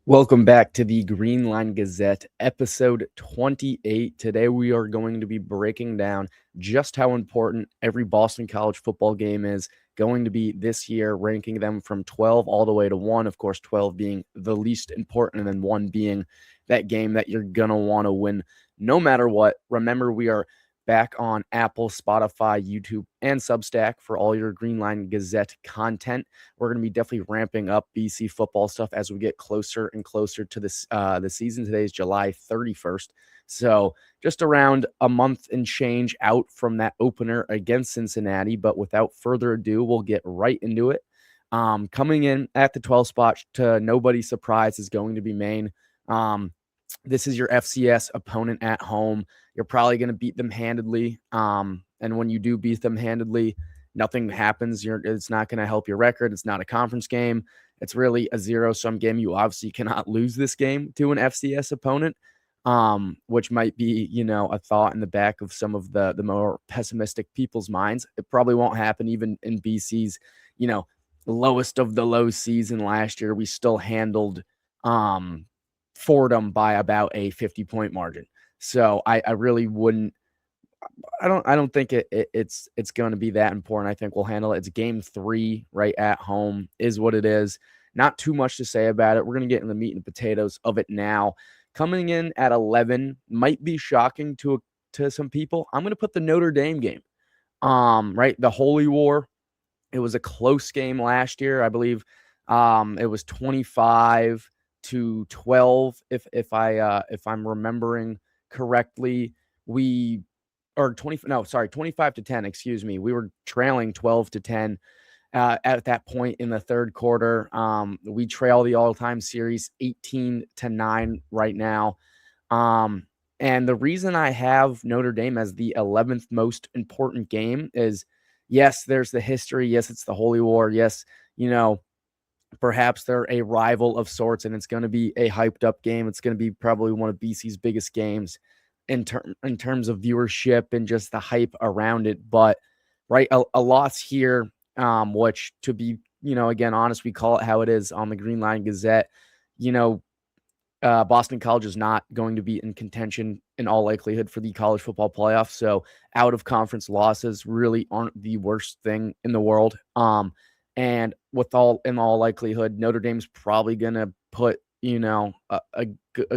Welcome back to the Green Line Gazette, episode 28. Today, we are going to be breaking down just how important every Boston College football game is going to be this year, ranking them from 12 all the way to 1. Of course, 12 being the least important, and then 1 being that game that you're going to want to win no matter what. Remember, we are back on Apple, Spotify, YouTube, and Substack for all your Green Line Gazette content. We're going to be definitely ramping up BC football stuff as we get closer and closer to this the season. Today is July 31st. So just around a month and change out from that opener against Cincinnati. But without further ado, we'll get right into it. Coming in at the 12 spot to nobody's surprise is going to be Maine. This is your FCS opponent at home. You're probably going to beat them handedly. And when you do beat them handedly, nothing happens. It's not going to help your record. It's not a conference game. It's really a zero-sum game. You obviously cannot lose this game to an FCS opponent, which might be, a thought in the back of some of the more pessimistic people's minds. It probably won't happen even in BC's, lowest of the low season last year. We still handled Fordham by about a 50-point margin. So I really wouldn't. I don't think it's going to be that important. I think we'll handle it. It's game 3 right at home is what it is. Not too much to say about it. We're going to get in the meat and potatoes of it now. Coming in at 11 might be shocking to some people. I'm going to put the Notre Dame game. Right, the Holy War. It was a close game last year, I believe. It was 25-12 if I'm remembering correctly. 25-10, excuse me. We were trailing 12-10 at that point in the third quarter. We trail the all-time series 18-9 right now. And the reason I have Notre Dame as the 11th most important game is, yes, there's the history. Yes, it's the Holy War. Yes, perhaps they're a rival of sorts, and it's going to be a hyped up game. It's going to be probably one of BC's biggest games in terms of viewership and just the hype around it. But right, a loss here, which, to be, again, honest, we call it how it is on the Green Line Gazette. Boston College is not going to be in contention in all likelihood for the college football playoff. So out of conference losses really aren't the worst thing in the world. And in all likelihood, Notre Dame's probably going to put, a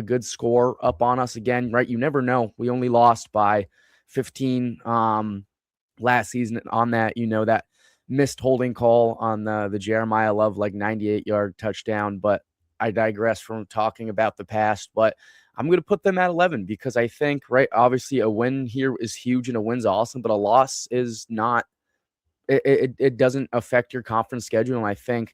good score up on us again, right? You never know. We only lost by 15 last season on that, that missed holding call on the Jeremiah Love 98-yard touchdown. But I digress from talking about the past, but I'm going to put them at 11 because I think, right, obviously a win here is huge and a win's awesome, but a loss is not. It doesn't affect your conference schedule, and I think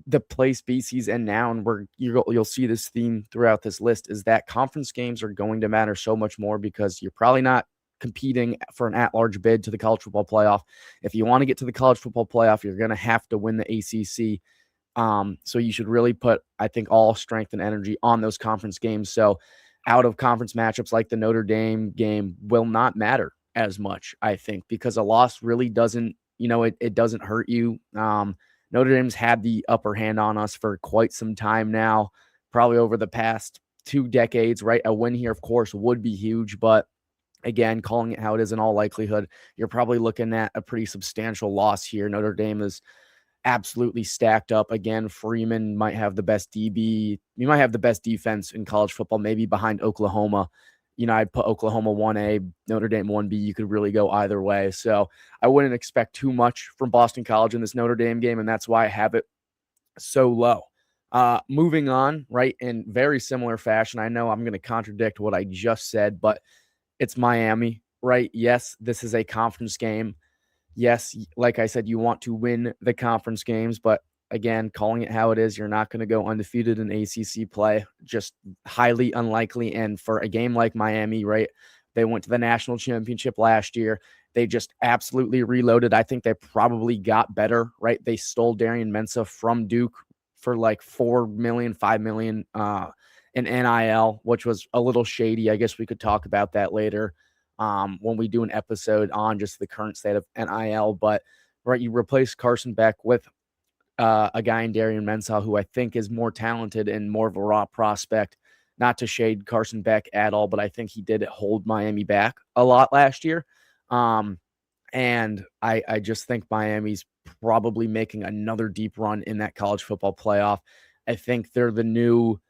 the place BC's in now, and you'll see this theme throughout this list, is that conference games are going to matter so much more because you're probably not competing for an at-large bid to the college football playoff. If you want to get to the college football playoff, you're going to have to win the ACC. So you should really put, I think, all strength and energy on those conference games. So out of conference matchups like the Notre Dame game will not matter as much, I think, because a loss really doesn't, it doesn't hurt you. Notre Dame's had the upper hand on us for quite some time now, probably over the past 2 decades, right? A win here, of course, would be huge, but again, calling it how it is in all likelihood, you're probably looking at a pretty substantial loss here. Notre Dame is absolutely stacked up. Again, Freeman might have the best DB. You might have the best defense in college football, maybe behind Oklahoma. I'd put Oklahoma 1A, Notre Dame 1B. You could really go either way. So I wouldn't expect too much from Boston College in this Notre Dame game, and that's why I have it so low. Moving on, right, in very similar fashion. I know I'm going to contradict what I just said, but it's Miami, right? Yes, this is a conference game. Yes, like I said, you want to win the conference games, but again, calling it how it is, you're not going to go undefeated in ACC play. Just highly unlikely. And for a game like Miami, right, they went to the national championship last year. They just absolutely reloaded. I think they probably got better, right? They stole Darian Mensah from Duke for $4 million, $5 million in NIL, which was a little shady. I guess we could talk about that later when we do an episode on just the current state of NIL. But right, you replace Carson Beck with a guy in Darian Mensah who I think is more talented and more of a raw prospect. Not to shade Carson Beck at all, but I think he did hold Miami back a lot last year. And I just think Miami's probably making another deep run in that college football playoff. I think they're the new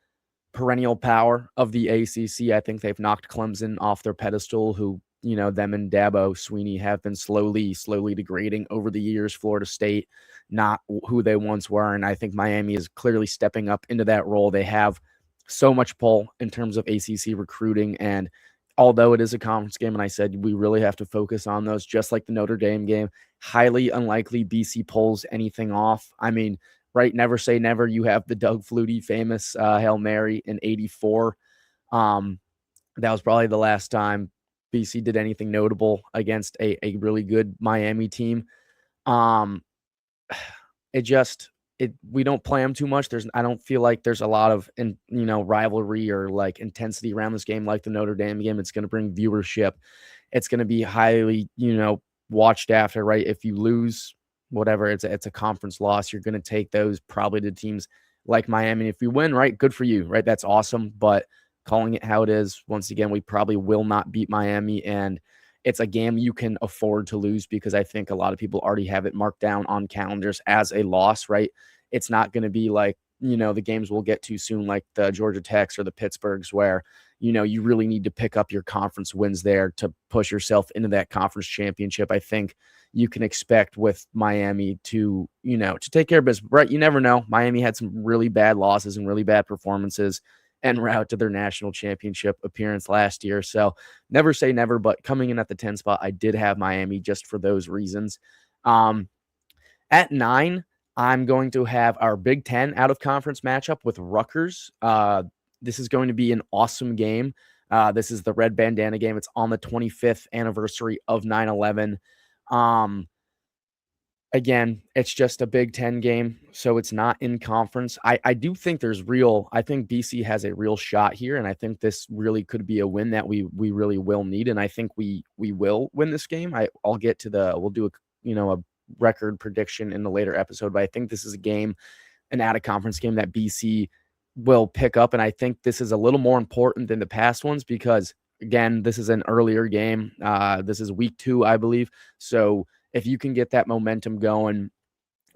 perennial power of the ACC. I think they've knocked Clemson off their pedestal, who, them and Dabo Sweeney have been slowly degrading over the years. Florida State, not who they once were. And I think Miami is clearly stepping up into that role. They have so much pull in terms of ACC recruiting. And although it is a conference game, and I said we really have to focus on those, just like the Notre Dame game, highly unlikely BC pulls anything off. I mean, right, never say never. You have the Doug Flutie famous Hail Mary in '84. That was probably the last time BC did anything notable against a really good Miami team. We don't play them too much. I don't feel like there's a lot of rivalry or like intensity around this game like the Notre Dame game. It's going to bring viewership. It's going to be highly watched after, right? If you lose, whatever, it's a conference loss, you're going to take those probably to teams like Miami. If you win, right, good for you, right? That's awesome. But calling it how it is, once again, we probably will not beat Miami, and it's a game you can afford to lose because I think a lot of people already have it marked down on calendars as a loss, right? It's not going to be like, the games we'll get to soon, like the Georgia Techs or the Pittsburghs, where, you really need to pick up your conference wins there to push yourself into that conference championship. I think you can expect with Miami to take care of business, right? You never know. Miami had some really bad losses and really bad performances en route to their national championship appearance last year. So never say never, but coming in at the 10 spot, I did have Miami just for those reasons. At 9, I'm going to have our Big Ten out of conference matchup with Rutgers. This is going to be an awesome game. This is the red bandana game. It's on the 25th anniversary of 9/11. Again, it's just a Big Ten game, so it's not in conference. I do think I think BC has a real shot here, and I think this really could be a win that we really will need, and I think we will win this game. We'll do a record prediction in the later episode, but I think this is a game, an out-of-conference game that BC will pick up, and I think this is a little more important than the past ones because, again, this is an earlier game. This is week 2, I believe, so if you can get that momentum going,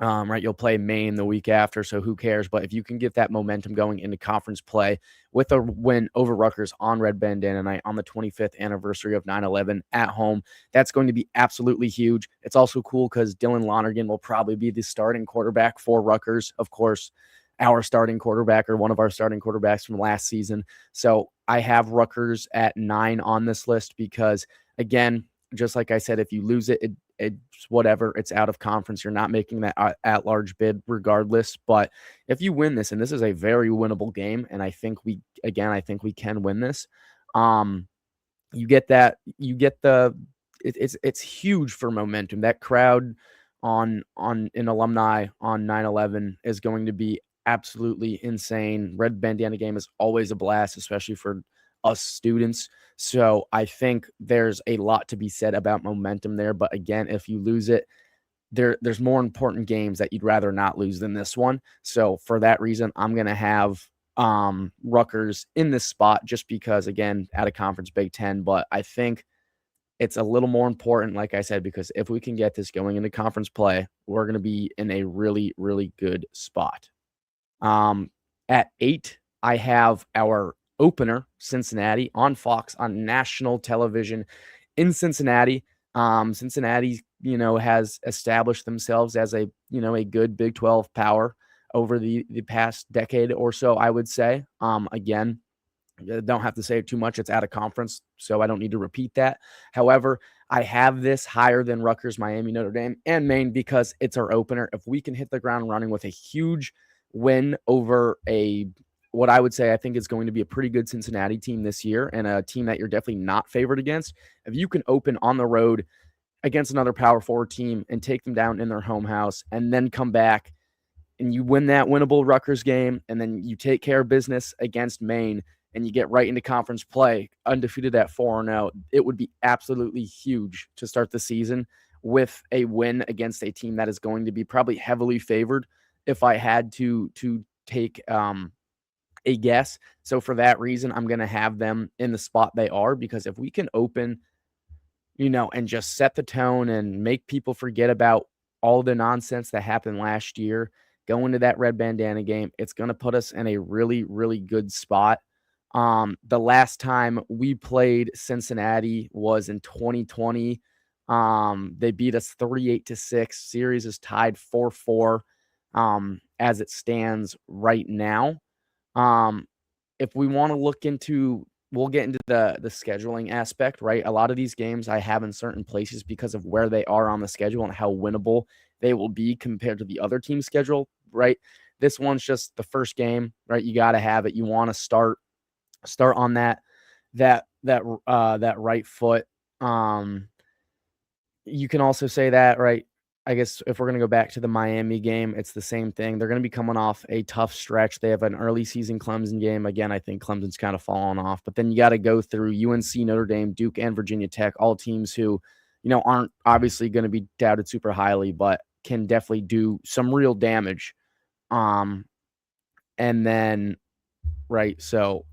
right, you'll play Maine the week after, so who cares? But if you can get that momentum going into conference play with a win over Rutgers on Red Bandana Night on the 25th anniversary of 9/11 at home, that's going to be absolutely huge. It's also cool because Dylan Lonergan will probably be the starting quarterback for Rutgers. Of course, our starting quarterback or one of our starting quarterbacks from last season. So I have Rutgers at 9 on this list because, again, just like I said, if you lose it, it's whatever. It's out of conference. You're not making that at-large bid regardless. But if you win this, and this is a very winnable game, and I think we can win this. It's huge for momentum. That crowd on an alumni on 9/11 is going to be absolutely insane. Red Bandana game is always a blast, especially for us students. So I think there's a lot to be said about momentum there. But again, if you lose it, there's more important games that you'd rather not lose than this one. So for that reason, I'm going to have Rutgers in this spot just because, again, out of conference Big Ten. But I think it's a little more important, like I said, because if we can get this going into conference play, we're going to be in a really, really good spot. At 8, I have our opener, Cincinnati, on Fox on national television in Cincinnati. Cincinnati, has established themselves as a good Big 12 power over the past decade or so, I would say. Again, don't have to say it too much. It's out of conference, so I don't need to repeat that. However, I have this higher than Rutgers, Miami, Notre Dame, and Maine because it's our opener. If we can hit the ground running with a huge win over what I would say I think is going to be a pretty good Cincinnati team this year and a team that you're definitely not favored against, if you can open on the road against another Power 4 team and take them down in their home house and then come back and you win that winnable Rutgers game and then you take care of business against Maine and you get right into conference play, undefeated at 4-0, it would be absolutely huge to start the season with a win against a team that is going to be probably heavily favored if I had to take a guess. So for that reason, I'm going to have them in the spot they are, because if we can open, and just set the tone and make people forget about all the nonsense that happened last year, go into that red bandana game, it's going to put us in a really, really good spot. The last time we played Cincinnati was in 2020. They beat us 38-6. Series is tied 4-4 as it stands right now. Um, if we want to look into, we'll get into the scheduling aspect, right? A lot of these games I have in certain places because of where they are on the schedule and how winnable they will be compared to the other team's schedule, right? This one's just the first game, right? You got to have it. You want to start on that right foot. You can also say that, right? I guess if we're going to go back to the Miami game, it's the same thing. They're going to be coming off a tough stretch. They have an early season Clemson game. Again, I think Clemson's kind of fallen off, but then you got to go through UNC, Notre Dame, Duke, and Virginia Tech, all teams who, aren't obviously going to be doubted super highly, but can definitely do some real damage. And then, right. So,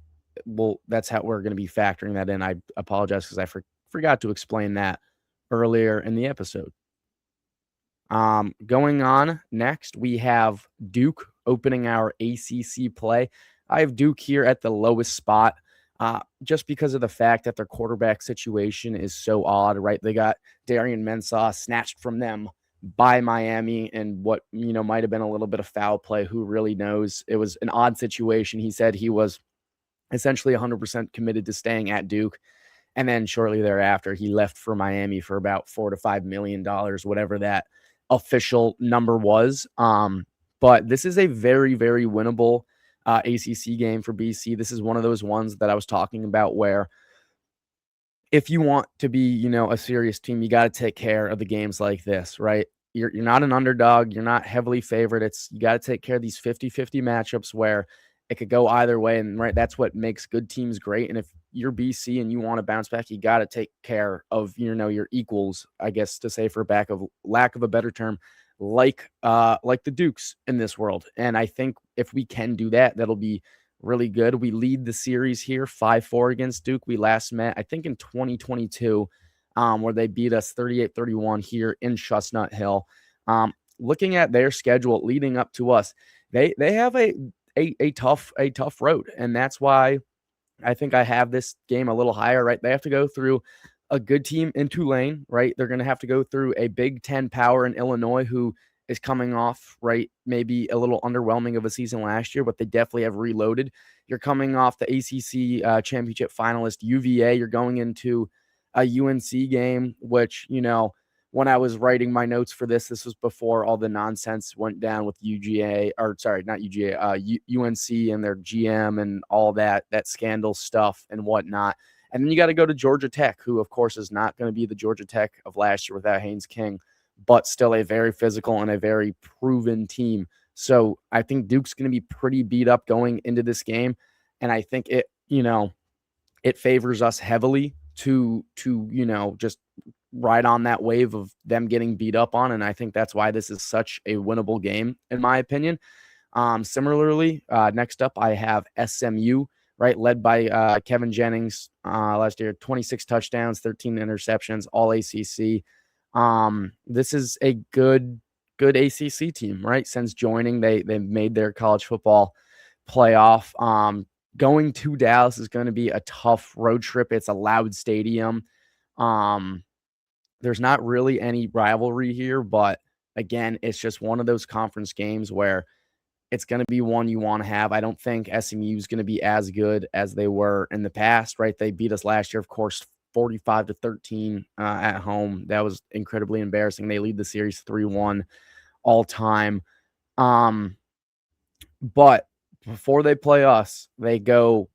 that's how we're going to be factoring that in. I apologize because I forgot to explain that earlier in the episode. Going on next, we have Duke opening our ACC play. I have Duke here at the lowest spot, just because of the fact that their quarterback situation is so odd, right? They got Darian Mensah snatched from them by Miami, and what might have been a little bit of foul play. Who really knows? It was an odd situation. He said he was essentially 100% committed to staying at Duke. And then shortly thereafter, he left for Miami for about $4 to $5 million, whatever that official number was. But this is a very, very winnable ACC game for BC. This is one of those ones that I was talking about where if you want to be, a serious team, you got to take care of the games like this, right? You're not an underdog. You're not heavily favored. You got to take care of these 50-50 matchups where it could go either way. And right, that's what makes good teams great. And if you're BC and you want to bounce back, you got to take care of, your equals, I guess, to say for lack of a better term, like the Dukes in this world. And I think if we can do that, that'll be really good. We lead the series here 5-4 against Duke. We last met, I think, in 2022, where they beat us 38-31 here in Chestnut Hill. Looking at their schedule leading up to us, they have a tough road, and that's why I think I have this game a little higher, right? They have to go through a good team in Tulane, right? They're going to have to go through a Big Ten power in Illinois, who is coming off, right, maybe a little underwhelming of a season last year, but they definitely have reloaded. You're coming off the ACC championship finalist UVA. You're going into a UNC game, which, when I was writing my notes for this was before all the nonsense went down with UGA, or sorry, not UGA, UNC and their GM and all that scandal stuff and whatnot. And then you got to go to Georgia Tech, who, of course, is not going to be the Georgia Tech of last year without Haynes King, but still a very physical and a very proven team. So I think Duke's going to be pretty beat up going into this game. And I think it favors us heavily to just ride on that wave of them getting beat up on. And I think that's why this is such a winnable game, in my opinion. Similarly, next up, I have SMU, right, led by Kevin Jennings last year, 26 touchdowns, 13 interceptions, all ACC. This is a good ACC team, right? Since joining, they've made their college football playoff. Going to Dallas is going to be a tough road trip. It's a loud stadium. There's not really any rivalry here, but again, it's just one of those conference games where it's going to be one you want to have. I don't think SMU is going to be as good as they were in the past, right? They beat us last year, of course, 45-13 at home. That was incredibly embarrassing. They lead the series 3-1 all time. But before they play us, they go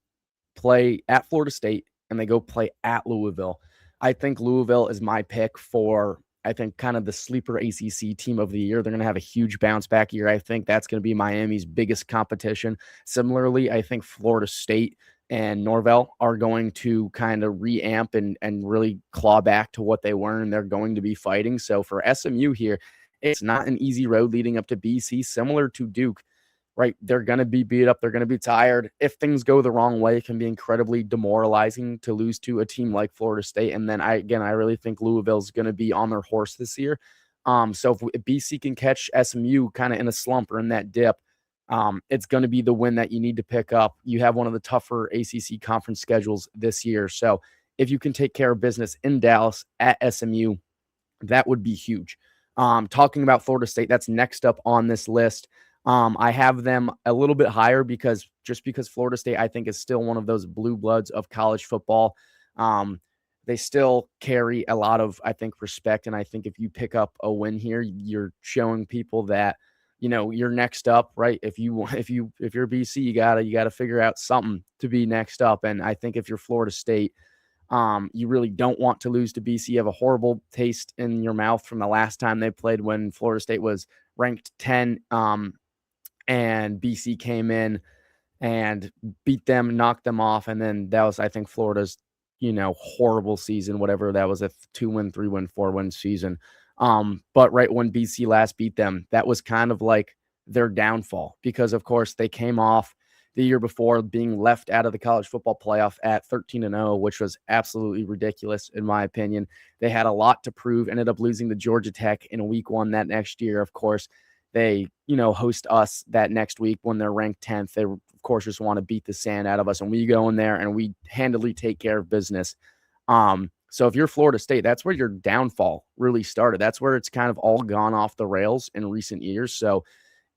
play at Florida State and they go play at Louisville. I think Louisville is my pick for, I think, kind of the sleeper ACC team of the year. They're going to have a huge bounce back year. I think that's going to be Miami's biggest competition. Similarly, I think Florida State and Norvell are going to kind of reamp and really claw back to what they were, and they're going to be fighting. So for SMU here, It's not an easy road leading up to BC, similar to Duke, right? They're going to be beat up. They're going to be tired. If things go the wrong way, it can be incredibly demoralizing to lose to a team like Florida State. And then I really think Louisville's going to be on their horse this year. So if BC can catch SMU kind of in a slump or in that dip, it's going to be the win that you need to pick up. You have one of the tougher ACC conference schedules this year. So if you can take care of business in Dallas at SMU, that would be huge. Talking about Florida State, that's next up on this list. I have them a little bit higher because Florida State, I think, is still one of those blue bloods of college football. They still carry a lot of, I think, respect. And I think if you pick up a win here, you're showing people that, you're next up, right? If you're BC, you gotta figure out something to be next up. And I think if you're Florida State, you really don't want to lose to BC. You have a horrible taste in your mouth from the last time they played when Florida State was ranked 10, and BC came in and beat them, knocked them off. And then that was, I think, Florida's, horrible season, whatever that was, a 2-win, 3-win, 4-win season. But right when BC last beat them, that was kind of like their downfall because, of course, they came off the year before being left out of the college football playoff at 13-0, which was absolutely ridiculous, in my opinion. They had a lot to prove, ended up losing to Georgia Tech in week 1 that next year. Of course, they, host us that next week when they're ranked 10th. They, of course, just want to beat the sand out of us, and we go in there and we handily take care of business. So if you're Florida State, that's where your downfall really started. That's where it's kind of all gone off the rails in recent years. So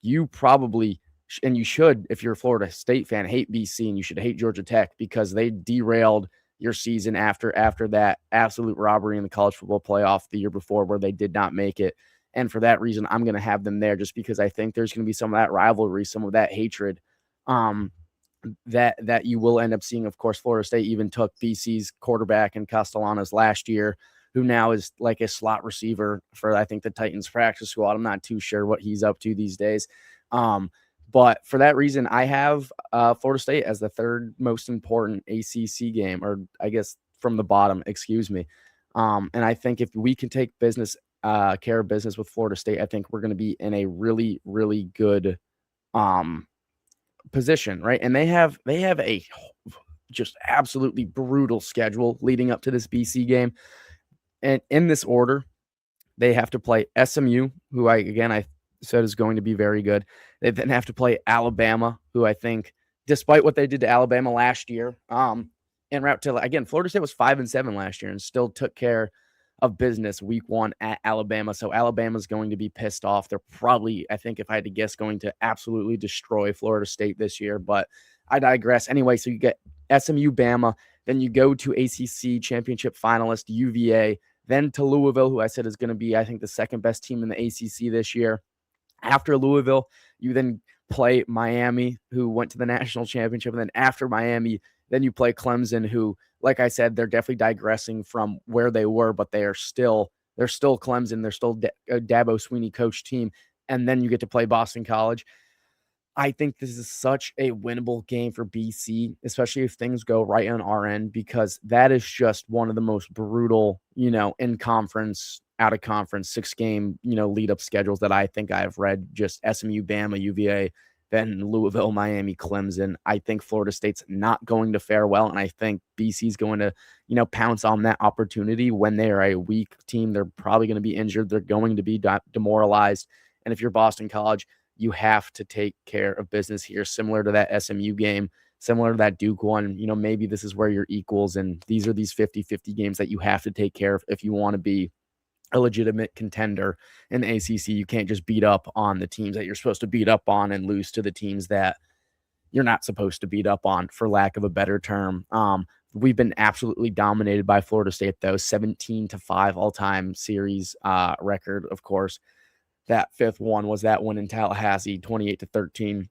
you probably, and you should, if you're a Florida State fan, hate BC, and you should hate Georgia Tech because they derailed your season after that absolute robbery in the college football playoff the year before where they did not make it. And for that reason, I'm going to have them there just because I think there's going to be some of that rivalry, some of that hatred that you will end up seeing. Of course, Florida State even took BC's quarterback in Castellanos last year, who now is like a slot receiver for, I think, the Titans practice squad. I'm not too sure what he's up to these days. But for that reason, I have Florida State as the third most important ACC game, or I guess from the bottom, excuse me. And I think if we can take care of business with Florida State, I think we're going to be in a really, really good position, right? And they have a just absolutely brutal schedule leading up to this BC game. And in this order, they have to play SMU, who I said is going to be very good. They then have to play Alabama, who I think, despite what they did to Alabama last year, en route to, again, Florida State was 5-7 last year and still took care of business week 1 at Alabama. So Alabama's going to be pissed off. They're probably, I think, if I had to guess, going to absolutely destroy Florida State this year, but I digress. Anyway, so you get SMU, Bama, then you go to ACC championship finalist UVA, then to Louisville, who I said is going to be, I think, the second best team in the ACC this year. After Louisville, you then play Miami, who went to the national championship. And then after Miami, then you play Clemson, who, like I said, they're definitely digressing from where they were, but they're still Clemson. They're still a Dabo Swinney coach team. And then you get to play Boston College. I think this is such a winnable game for BC, especially if things go right on our end, because that is just one of the most brutal, in conference, out of conference, 6-game, lead up schedules that I think I've read. Just SMU, Bama, UVA, then Louisville, Miami, Clemson. I think Florida State's not going to fare well. And I think BC's going to, pounce on that opportunity when they are a weak team. They're probably going to be injured. They're going to be demoralized. And if you're Boston College, you have to take care of business here, similar to that SMU game, similar to that Duke one. Maybe this is where you're equals, and these are these 50-50 games that you have to take care of if you want to be a legitimate contender in the ACC. You can't just beat up on the teams that you're supposed to beat up on and lose to the teams that you're not supposed to beat up on, for lack of a better term. We've been absolutely dominated by Florida State, though. 17-5 all-time series record, of course. That fifth one was that one in Tallahassee, 28-13,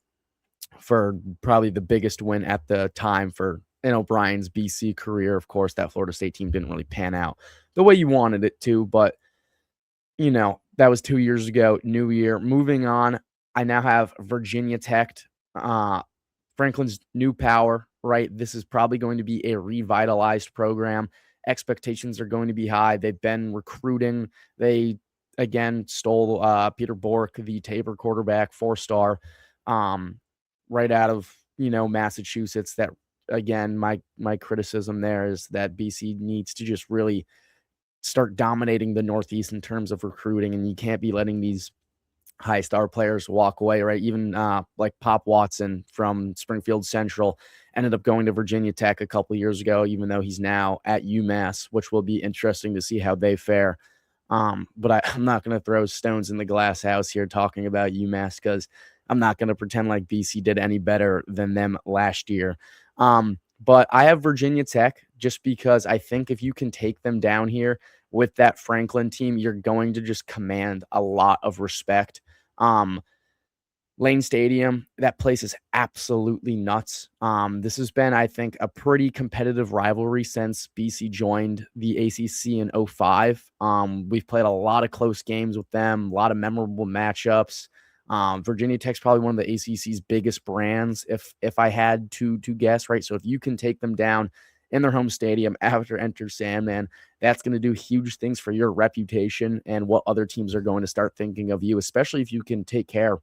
for probably the biggest win at the time for O'Brien's BC career. Of course, that Florida State team didn't really pan out the way you wanted it to, but that was 2 years ago. New year. Moving on, I now have Virginia Tech, Franklin's new power, right? This is probably going to be a revitalized program. Expectations are going to be high. They've been recruiting. They again stole Peter Bork, the Tabor quarterback, 4-star, um, right out of Massachusetts. That again, my criticism there is that BC needs to just really start dominating the Northeast in terms of recruiting, and you can't be letting these high star players walk away, right? Even like Pop Watson from Springfield Central ended up going to Virginia Tech a couple of years ago, even though he's now at UMass, which will be interesting to see how they fare. But I'm not going to throw stones in the glass house here talking about UMass because I'm not going to pretend like BC did any better than them last year. But I have Virginia Tech just because I think if you can take them down here with that Franklin team, you're going to just command a lot of respect. Um, Lane Stadium, that place is absolutely nuts. This has been, I think, a pretty competitive rivalry since BC joined the ACC in 05. We've played a lot of close games with them, a lot of memorable matchups. Virginia Tech's probably one of the ACC's biggest brands, if I had to guess, right? So if you can take them down in their home stadium after Enter Sandman, that's going to do huge things for your reputation and what other teams are going to start thinking of you, especially if you can take care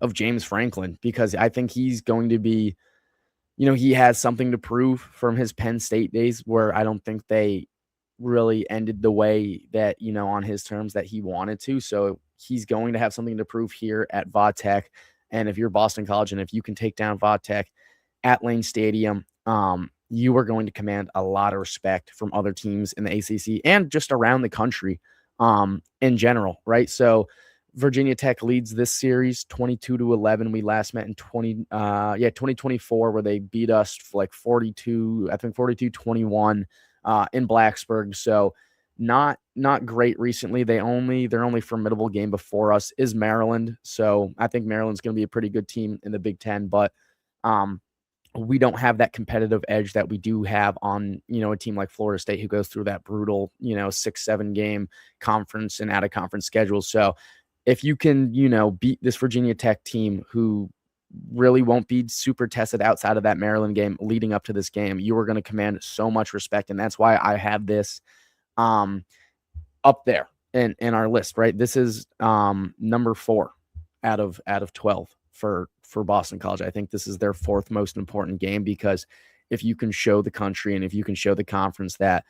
of James Franklin, because I think he's going to be, he has something to prove from his Penn State days where I don't think they really ended the way that, on his terms that he wanted to. So he's going to have something to prove here at Vodtech. And if you're Boston College and if you can take down Vodtech at Lane Stadium, you are going to command a lot of respect from other teams in the ACC and just around the country in general, right? So Virginia Tech leads this series 22-11. We last met in 2024, where they beat us like 42-21 in Blacksburg. So not great recently. Their only formidable game before us is Maryland. So I think Maryland's going to be a pretty good team in the Big Ten, but we don't have that competitive edge that we do have on, a team like Florida State, who goes through that brutal, 6-7 game conference and out of conference schedule. So if you can, beat this Virginia Tech team who really won't be super tested outside of that Maryland game leading up to this game, you are going to command so much respect. And that's why I have this up there in our list, right? This is number 4 out of 12 for Boston College. I think this is their 4th most important game, because if you can show the country and if you can show the conference that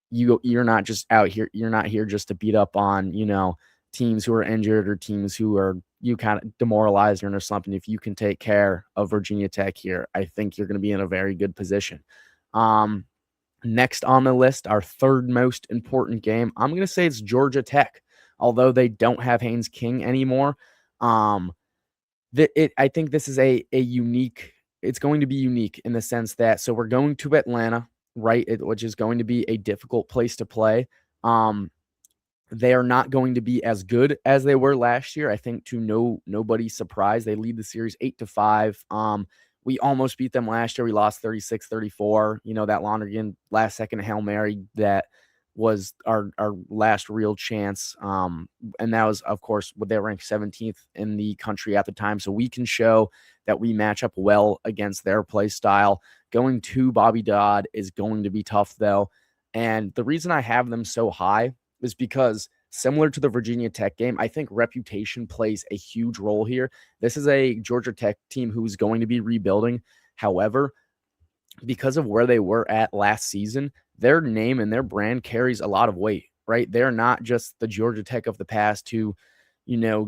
you're not just out here, you're not here just to beat up on, teams who are injured or teams who are kind of demoralized or something. If you can take care of Virginia Tech here, I think you're going to be in a very good position. Next on the list, our 3rd most important game, I'm going to say it's Georgia Tech, although they don't have Haynes King anymore. I think this is a unique, it's going to be unique in the sense that, so we're going to Atlanta, right? Which is going to be a difficult place to play. They are not going to be as good as they were last year. I think to nobody's surprise, they lead the series 8-5. We almost beat them last year. We lost 36-34. That Lonergan last second Hail Mary that was our last real chance. And that was, of course, they were ranked 17th in the country at the time. So we can show that we match up well against their play style. Going to Bobby Dodd is going to be tough, though. And the reason I have them so high is because, similar to the Virginia Tech game, I think reputation plays a huge role here. This is a Georgia Tech team who's going to be rebuilding. However, because of where they were at last season, their name and their brand carries a lot of weight, right? They're not just the Georgia Tech of the past who,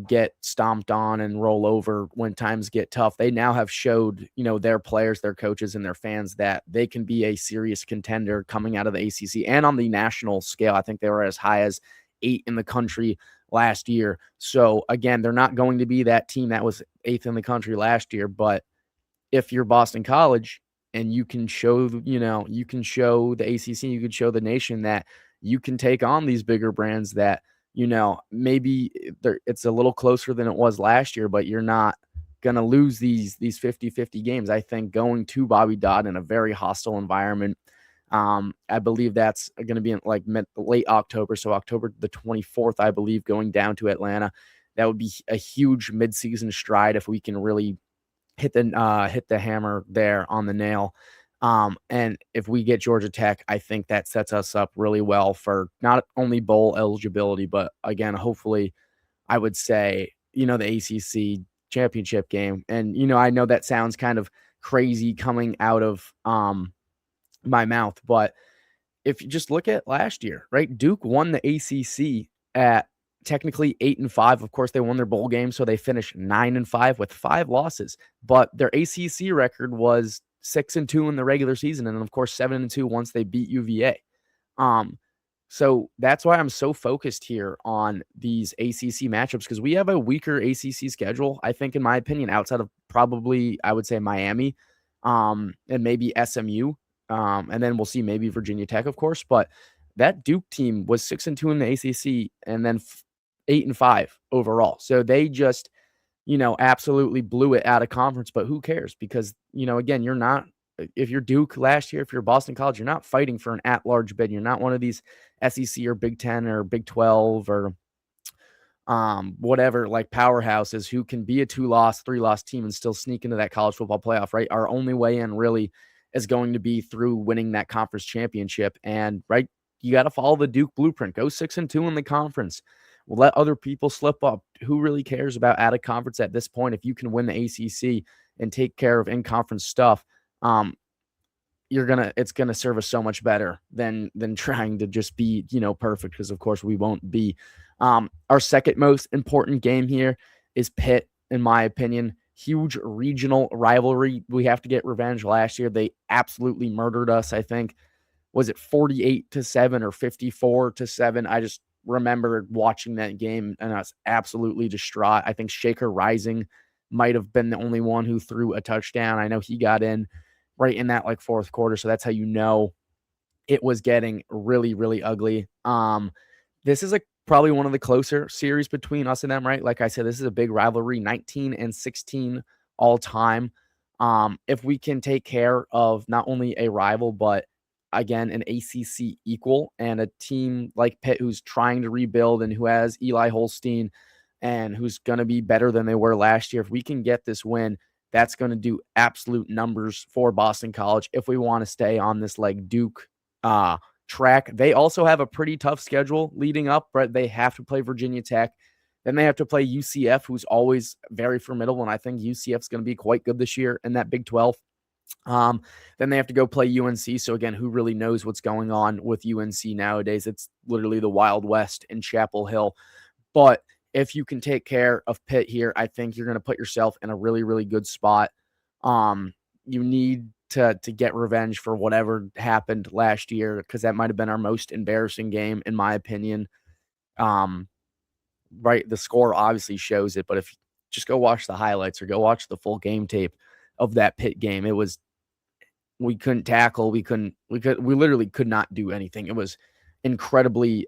get stomped on and roll over when times get tough. They now have showed, their players, their coaches, and their fans that they can be a serious contender coming out of the ACC and on the national scale. I think they were as high as 8 in the country last year. So again, they're not going to be that team that was 8th in the country last year. But if you're Boston College and you can show, you can show the ACC, you can show the nation that you can take on these bigger brands that, maybe it's a little closer than it was last year, but you're not going to lose these 50-50 games. I think going to Bobby Dodd in a very hostile environment, I believe that's going to be in like late October. So October the 24th, I believe, going down to Atlanta. That would be a huge midseason stride if we can really hit the hammer there on the nail. And if we get Georgia Tech, I think that sets us up really well for not only bowl eligibility, but again, hopefully, I would say, the ACC championship game. And, I know that sounds kind of crazy coming out of my mouth, but if you just look at last year, right? Duke won the ACC at technically 8-5. Of course, they won their bowl game, so they finished 9-5 with 5 losses. But their ACC record was 6-2 in the regular season, and then of course 7-2 once they beat UVA. Um, so that's why I'm so focused here on these ACC matchups because we have a weaker ACC schedule, I think, in my opinion, outside of probably I would say Miami, and maybe SMU. And then we'll see maybe Virginia Tech, of course. But that Duke team was 6-2 in the ACC and then 8-5 overall. So they just, absolutely blew it out of conference. But who cares? Because, again, you're not, if you're Duke last year, if you're Boston College, you're not fighting for an at-large bid. You're not one of these SEC or Big 10 or Big 12 or whatever, like powerhouses who can be a 2-loss, 3-loss team and still sneak into that college football playoff, right? Our only way in really is going to be through winning that conference championship. And right, you got to follow the Duke blueprint. Go 6-2 in the conference. We'll let other people slip up. Who really cares about out of conference at this point? If you can win the ACC and take care of in-conference stuff, it's gonna serve us so much better than trying to just be, perfect, because of course we won't be. Our second most important game here is Pitt, in my opinion. Huge regional rivalry. We have to get revenge. Last year they absolutely murdered us. I think, was it 48-7 or 54-7? I just remember watching that game and I was absolutely distraught. I think Shaker Rising might have been the only one who threw a touchdown. I know he got in right in that like fourth quarter. So that's how it was getting really, really ugly. This is like probably one of the closer series between us and them, right? Like I said, this is a big rivalry, 19-16 all time. If we can take care of not only a rival, but again, an ACC equal and a team like Pitt who's trying to rebuild and who has Eli Holstein and who's going to be better than they were last year, if we can get this win, that's going to do absolute numbers for Boston College if we want to stay on this like Duke track. They also have a pretty tough schedule leading up, but they have to play Virginia Tech. Then they have to play UCF, who's always very formidable, and I think UCF is going to be quite good this year in that Big 12. Then they have to go play UNC. So again, who really knows what's going on with UNC nowadays? It's literally the Wild West in Chapel Hill. But if you can take care of Pitt here, I think you're going to put yourself in a really, really good spot. You need to get revenge for whatever happened last year because that might have been our most embarrassing game, in my opinion. Right, the score obviously shows it, but if you just go watch the highlights or go watch the full game tape of that Pitt game, we couldn't tackle, we literally could not do anything. It was incredibly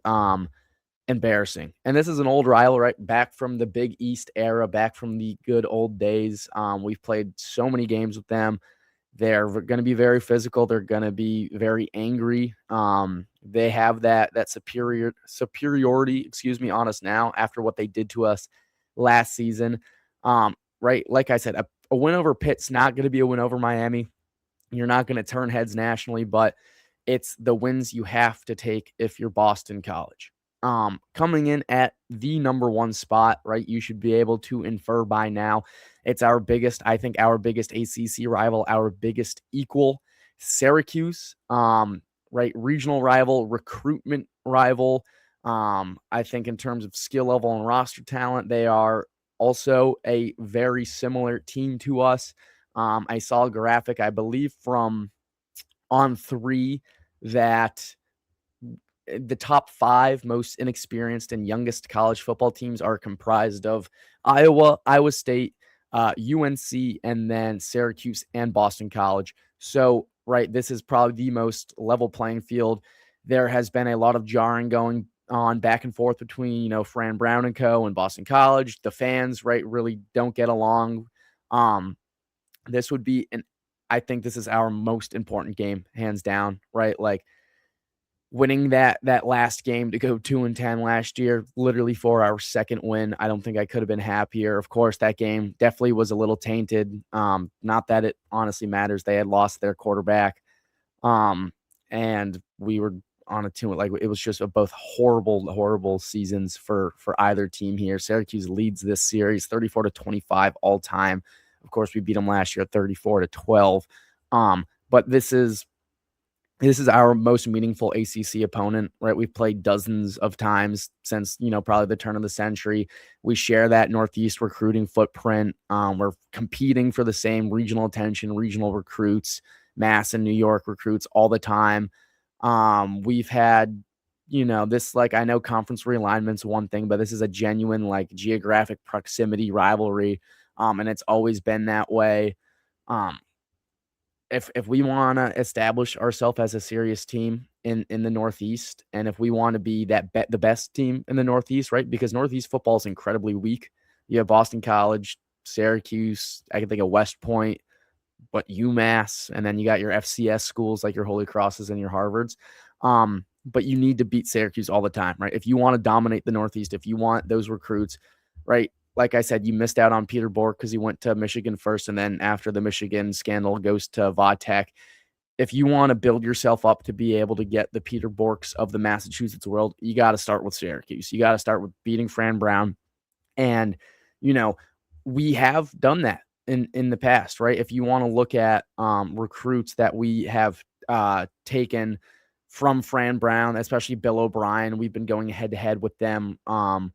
embarrassing. And this is an old rival, right? Back from the Big East era, back from the good old days. We've played so many games with them. They're going to be very physical. They're going to be very angry. They have that superiority, on us now after what they did to us last season. Right, like I said, a win over Pitt's not going to be a win over Miami. You're not going to turn heads nationally, but it's the wins you have to take if you're Boston College. Coming in at the number one spot, right? You should be able to infer by now. It's our biggest ACC rival, our biggest equal, Syracuse, right? Regional rival, recruitment rival. I think in terms of skill level and roster talent, they are also a very similar team to us. I saw a graphic, I believe, from On3 that the top 5 most inexperienced and youngest college football teams are comprised of Iowa, Iowa State, UNC, and then Syracuse and Boston College. So, right, this is probably the most level playing field. There has been a lot of jarring going on back and forth between, Fran Brown and co. and Boston College. The fans, right, really don't get along. This would be I think this is our most important game, hands down, right? Like, winning that last game to go 2-10 last year, literally for our second win. I don't think I could have been happier. Of course, that game definitely was a little tainted. Not that it honestly matters. They had lost their quarterback. Um, and we were on a team like it was just a both horrible seasons for either team here. Syracuse leads this series 34-25 all time. Of course, we beat them last year 34-12. But this is our most meaningful ACC opponent, right? We've played dozens of times since, probably the turn of the century. We share that Northeast recruiting footprint. We're competing for the same regional attention, regional recruits, Mass and New York recruits all the time. We've had, this, like, I know conference realignment's one thing, but this is a genuine, like, geographic proximity rivalry. And it's always been that way. Um, if we want to establish ourselves as a serious team in the Northeast, and if we want to be the best team in the Northeast, right? Because Northeast football is incredibly weak. You have Boston College, Syracuse, I can think of West Point, but UMass, and then you got your FCS schools like your Holy Crosses and your Harvards. But you need to beat Syracuse all the time, right? If you want to dominate the Northeast, if you want those recruits, right? Like I said, you missed out on Peter Bork because he went to Michigan first, and then after the Michigan scandal goes to Vodtech. If you want to build yourself up to be able to get the Peter Borks of the Massachusetts world, you got to start with Syracuse. You got to start with beating Fran Brown. And, you know, we have done that in the past, right? If you want to look at recruits that we have taken from Fran Brown, especially Bill O'Brien, we've been going head to head with them. I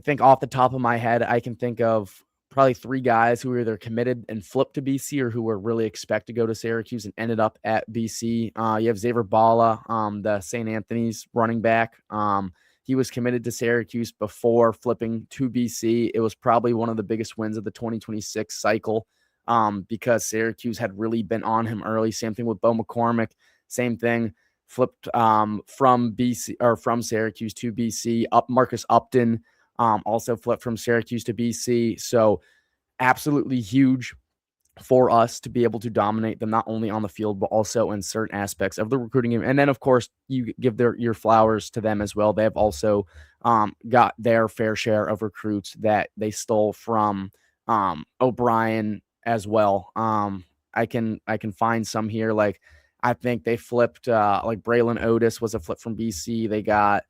think off the top of my head, I can think of probably 3 guys who were either committed and flipped to BC or who were really expect to go to Syracuse and ended up at BC. You have Xavier Balla, the St. Anthony's running back. He was committed to Syracuse before flipping to BC. It was probably one of the biggest wins of the 2026 cycle because Syracuse had really been on him early. Same thing with Bo McCormick. Same thing. Flipped from BC or from Syracuse to BC. Marcus Upton also flipped from Syracuse to BC. So absolutely huge for us to be able to dominate them, not only on the field, but also in certain aspects of the recruiting game. And then, of course, you give your flowers to them as well. They have also got their fair share of recruits that they stole from O'Brien as well. I can find some here. Like, I think they flipped like Braylon Otis was a flip from BC.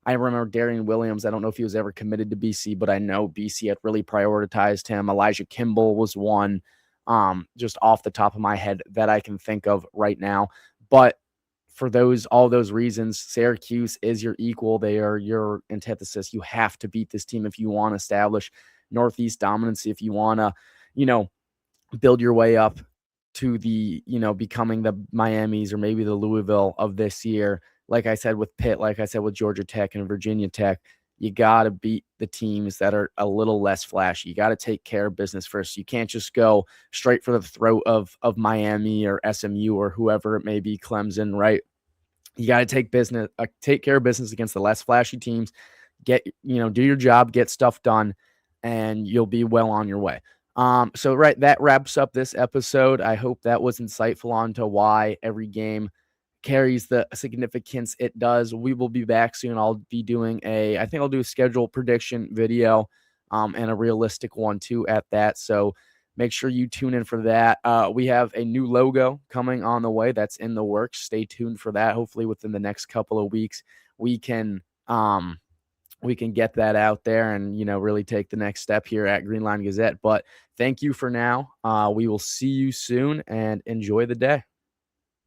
I remember Darian Williams. I don't know if he was ever committed to BC, but I know BC had really prioritized him. Elijah Kimball was one, just off the top of my head that I can think of right now. But for all those reasons, Syracuse is your equal. They are your antithesis. You have to beat this team if you want to establish Northeast dominancy, if you want to, build your way up to the, becoming the Miamis or maybe the Louisville of this year. Like I said with Pitt, like I said with Georgia Tech and Virginia Tech, you got to beat the teams that are a little less flashy. You got to take care of business first. You can't just go straight for the throat of Miami or SMU or whoever it may be, Clemson, right? You got to take care of business against the less flashy teams. Do your job, get stuff done, and you'll be well on your way. So right, that wraps up this episode. I hope that was insightful onto why every game carries the significance it does. We will be back soon. I'll be doing I think I'll do a schedule prediction video and a realistic one too at that. So make sure you tune in for that. We have a new logo coming on the way that's in the works. Stay tuned for that. Hopefully within the next couple of weeks, we can get that out there and, really take the next step here at Green Line Gazette. But thank you for now. We will see you soon and enjoy the day.